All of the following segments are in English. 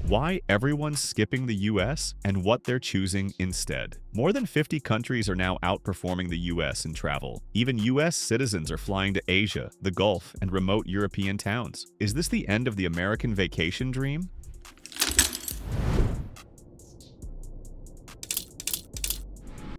Why everyone's skipping the US and what they're choosing instead. More than 50 countries are now outperforming the US in travel. Even US citizens are flying to Asia, the Gulf, and remote European towns. Is this the end of the American vacation dream?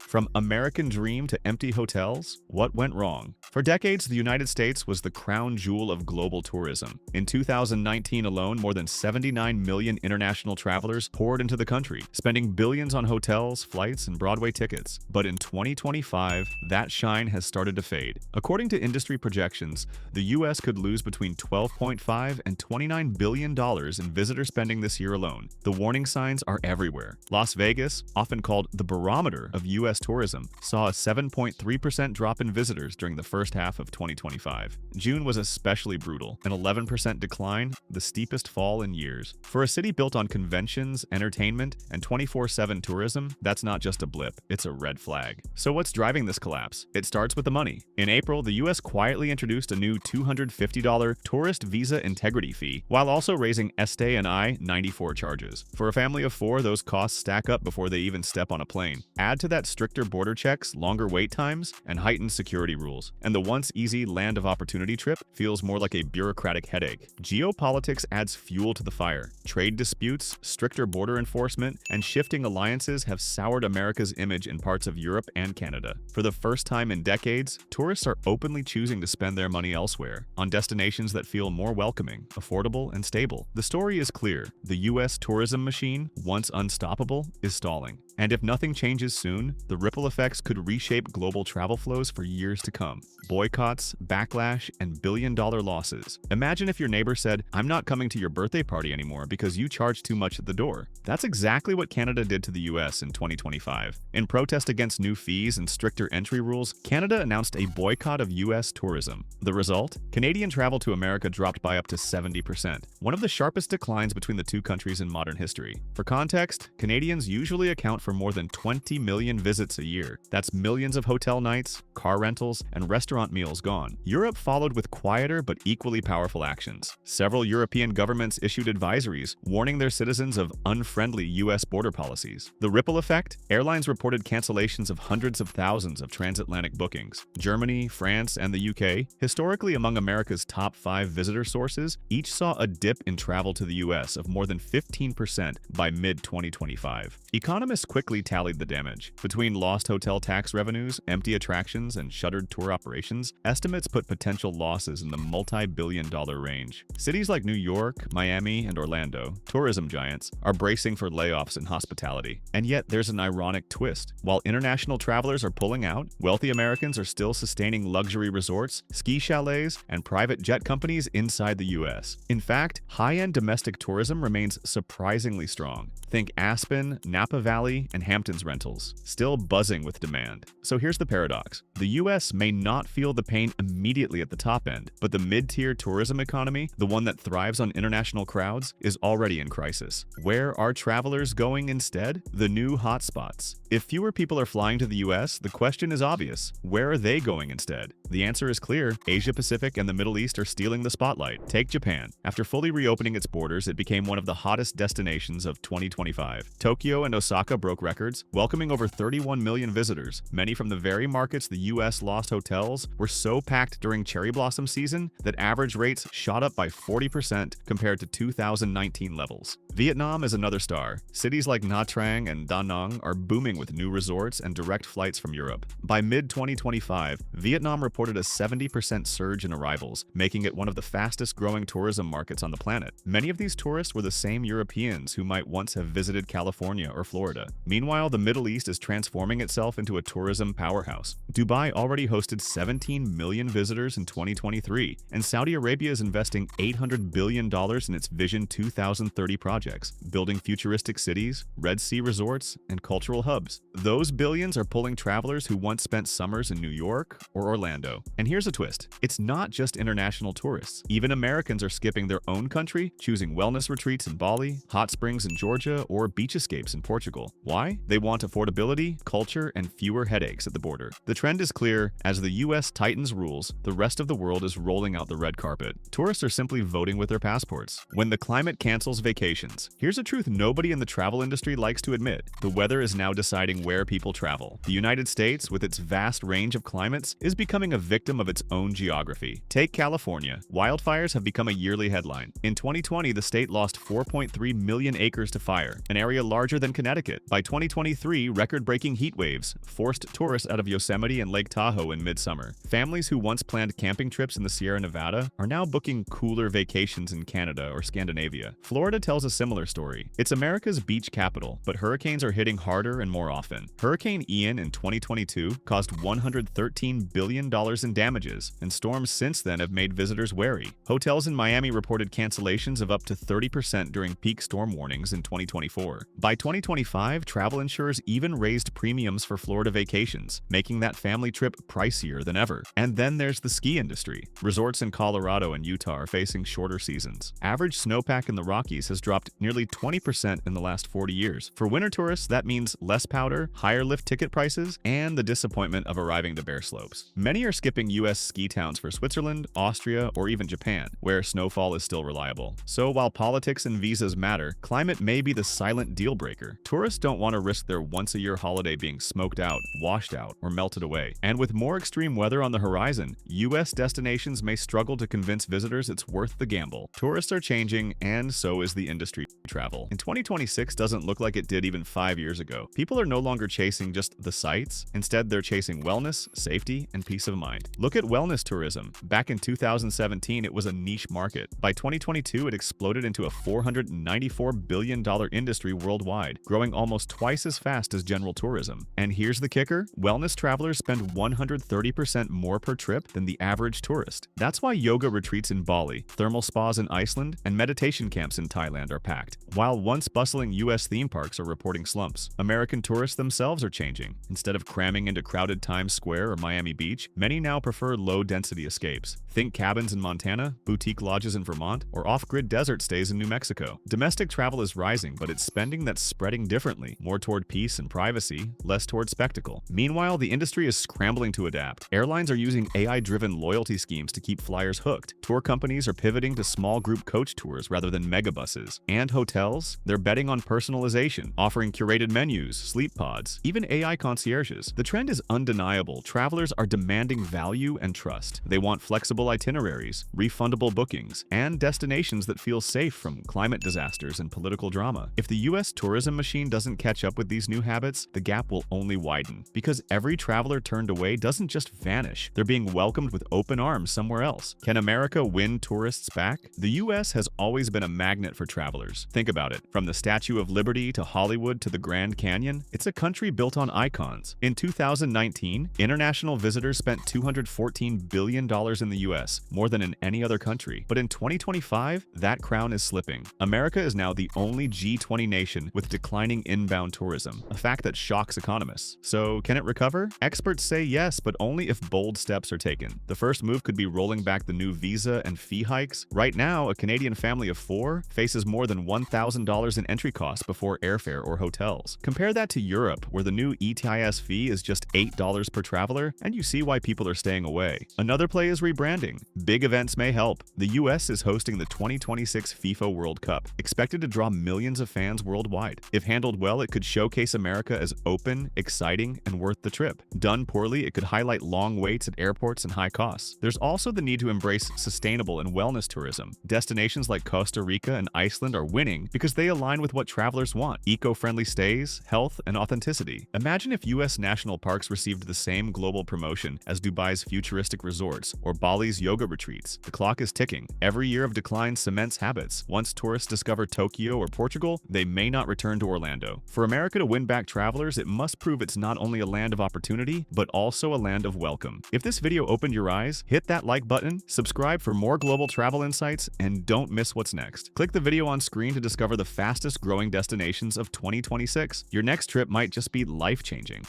From American dream to empty hotels, what went wrong? For decades, the United States was the crown jewel of global tourism. In 2019 alone, more than 79 million international travelers poured into the country, spending billions on hotels, flights, and Broadway tickets. But in 2025, that shine has started to fade. According to industry projections, the U.S. could lose between $12.5 and $29 billion in visitor spending this year alone. The warning signs are everywhere. Las Vegas, often called the barometer of U.S. tourism, saw a 7.3% drop in visitors during the first half of 2025. June was especially brutal, an 11% decline, the steepest fall in years. For a city built on conventions, entertainment, and 24/7 tourism, that's not just a blip, it's a red flag. So what's driving this collapse? It starts with the money. In April, the U.S. quietly introduced a new $250 tourist visa integrity fee, while also raising Estee and I-94 charges. For a family of four, those costs stack up before they even step on a plane. Add to that stricter border checks, longer wait times, and heightened security rules, and the once easy land of opportunity trip feels more like a bureaucratic headache. Geopolitics adds fuel to the fire. Trade disputes, stricter border enforcement, and shifting alliances have soured America's image in parts of Europe and Canada. For the first time in decades, tourists are openly choosing to spend their money elsewhere, on destinations that feel more welcoming, affordable, and stable. The story is clear. The U.S. tourism machine, once unstoppable, is stalling. And if nothing changes soon, the ripple effects could reshape global travel flows for years to come. Boycotts, backlash, and billion-dollar losses. Imagine if your neighbor said, "I'm not coming to your birthday party anymore because you charge too much at the door." That's exactly what Canada did to the US in 2025. In protest against new fees and stricter entry rules, Canada announced a boycott of US tourism. The result? Canadian travel to America dropped by up to 70%, one of the sharpest declines between the two countries in modern history. For context, Canadians usually account for more than 20 million visits a year. That's millions of hotel nights, car rentals, and restaurant meals gone. Europe followed with quieter but equally powerful actions. Several European governments issued advisories warning their citizens of unfriendly US border policies. The ripple effect? Airlines reported cancellations of hundreds of thousands of transatlantic bookings. Germany, France, and the UK, historically among America's top 5 visitor sources, each saw a dip in travel to the US of more than 15% by mid-2025. Economists quickly tallied the damage. Between lost hotel tax revenues, empty attractions, and shuttered tour operations, estimates put potential losses in the multi-billion-dollar range. Cities like New York, Miami, and Orlando, tourism giants, are bracing for layoffs in hospitality. And yet, there's an ironic twist. While international travelers are pulling out, wealthy Americans are still sustaining luxury resorts, ski chalets, and private jet companies inside the US. In fact, high-end domestic tourism remains surprisingly strong. Think Aspen, Napa Valley, and Hamptons rentals, still buzzing with demand. So here's the paradox. The US may not feel the pain immediately at the top end, but the mid-tier tourism economy, the one that thrives on international crowds, is already in crisis. Where are travelers going instead? The new hotspots. If fewer people are flying to the US, the question is obvious. Where are they going instead? The answer is clear. Asia Pacific and the Middle East are stealing the spotlight. Take Japan. After fully reopening its borders, it became one of the hottest destinations of 2025. Tokyo and Osaka broke records, welcoming over 31 million visitors. Many from the very markets the US lost hotels were so packed during cherry blossom season that average rates shot up by 40% compared to 2019 levels. Vietnam is another star. Cities like Nha Trang and Da Nang are booming with new resorts and direct flights from Europe. By mid-2025, Vietnam reported a 70% surge in arrivals, making it one of the fastest-growing tourism markets on the planet. Many of these tourists were the same Europeans who might once have visited California or Florida. Meanwhile, the Middle East is transforming itself into a tourism powerhouse. Dubai already hosted 17 million visitors in 2023, and Saudi Arabia is investing $800 billion in its Vision 2030 projects, building futuristic cities, Red Sea resorts, and cultural hubs. Those billions are pulling travelers who once spent summers in New York or Orlando. And here's a twist. It's not just international tourists. Even Americans are skipping their own country, choosing wellness retreats in Bali, hot springs in Georgia, or beach escapes in Portugal. Why? Why? They want affordability, culture, and fewer headaches at the border. The trend is clear. As the US tightens rules, the rest of the world is rolling out the red carpet. Tourists are simply voting with their passports. When the climate cancels vacations, here's a truth nobody in the travel industry likes to admit. The weather is now deciding where people travel. The United States, with its vast range of climates, is becoming a victim of its own geography. Take California. Wildfires have become a yearly headline. In 2020, the state lost 4.3 million acres to fire, an area larger than Connecticut. By 2023, record-breaking heat waves forced tourists out of Yosemite and Lake Tahoe in midsummer. Families who once planned camping trips in the Sierra Nevada are now booking cooler vacations in Canada or Scandinavia. Florida tells a similar story. It's America's beach capital, but hurricanes are hitting harder and more often. Hurricane Ian in 2022 caused $113 billion in damages, and storms since then have made visitors wary. Hotels in Miami reported cancellations of up to 30% during peak storm warnings in 2024. By 2025, travel insurers even raised premiums for Florida vacations, making that family trip pricier than ever. And then there's the ski industry. Resorts in Colorado and Utah are facing shorter seasons. Average snowpack in the Rockies has dropped nearly 20% in the last 40 years. For winter tourists, that means less powder, higher lift ticket prices, and the disappointment of arriving to bare slopes. Many are skipping US ski towns for Switzerland, Austria, or even Japan, where snowfall is still reliable. So while politics and visas matter, climate may be the silent deal breaker. Tourists don't want to risk their once-a-year holiday being smoked out, washed out, or melted away. And with more extreme weather on the horizon, US destinations may struggle to convince visitors it's worth the gamble. Tourists are changing, and so is the industry travel. In 2026 doesn't look like it did even 5 years ago. People are no longer chasing just the sights. Instead, they're chasing wellness, safety, and peace of mind. Look at wellness tourism. Back in 2017, it was a niche market. By 2022, it exploded into a $494 billion industry worldwide, growing almost twice as fast as general tourism. And here's the kicker: wellness travelers spend 130% more per trip than the average tourist. That's why yoga retreats in Bali, thermal spas in Iceland, and meditation camps in Thailand are packed, while once bustling US theme parks are reporting slumps. American tourists themselves are changing. Instead of cramming into crowded Times Square or Miami Beach, many now prefer low-density escapes. Think cabins in Montana, boutique lodges in Vermont, or off-grid desert stays in New Mexico. Domestic travel is rising, but it's spending that's spreading differently, more toward peace and privacy, less toward spectacle. Meanwhile, the industry is scrambling to adapt. Airlines are using AI-driven loyalty schemes to keep flyers hooked. Tour companies are pivoting to small group coach tours rather than megabuses. And hotels, they're betting on personalization, offering curated menus, sleep pods, even AI concierges. The trend is undeniable. Travelers are demanding value and trust. They want flexible itineraries, refundable bookings, and destinations that feel safe from climate disasters and political drama. If the US tourism machine doesn't catch up with these new habits, the gap will only widen. Because every traveler turned away doesn't just vanish. They're being welcomed with open arms somewhere else. Can America win tourists back? The US has always been a magnet for travelers. Think about it. From the Statue of Liberty to Hollywood to the Grand Canyon, it's a country built on icons. In 2019, international visitors spent $214 billion in the US, more than in any other country. But in 2025, that crown is slipping. America is now the only G20 nation with declining inbound tourism, a fact that shocks economists. So, can it recover? Experts say yes, but only if bold steps are taken. The first move could be rolling back the new visa and fee hikes. Right now, a Canadian family of 4 faces more than $1,000 in entry costs before airfare or hotels. Compare that to Europe, where the new ETIS fee is just $8 per traveler, and you see why people are staying away. Another play is rebranding. Big events may help. The US is hosting the 2026 FIFA World Cup, expected to draw millions of fans worldwide. If handled well, it could showcase America as open, exciting, and worth the trip. Done poorly, it could highlight long waits at airports and high costs. There's also the need to embrace sustainable and wellness tourism. Destinations like Costa Rica and Iceland are winning because they align with what travelers want: eco-friendly stays, health, and authenticity. Imagine if US national parks received the same global promotion as Dubai's futuristic resorts or Bali's yoga retreats. The clock is ticking. Every year of decline cements habits. Once tourists discover Tokyo or Portugal, they may not return to Orlando. For America to win back travelers, it must prove it's not only a land of opportunity, but also a land of welcome. If this video opened your eyes, hit that like button, subscribe for more global travel insights, and don't miss what's next. Click the video on screen to discover the fastest growing destinations of 2026. Your next trip might just be life-changing.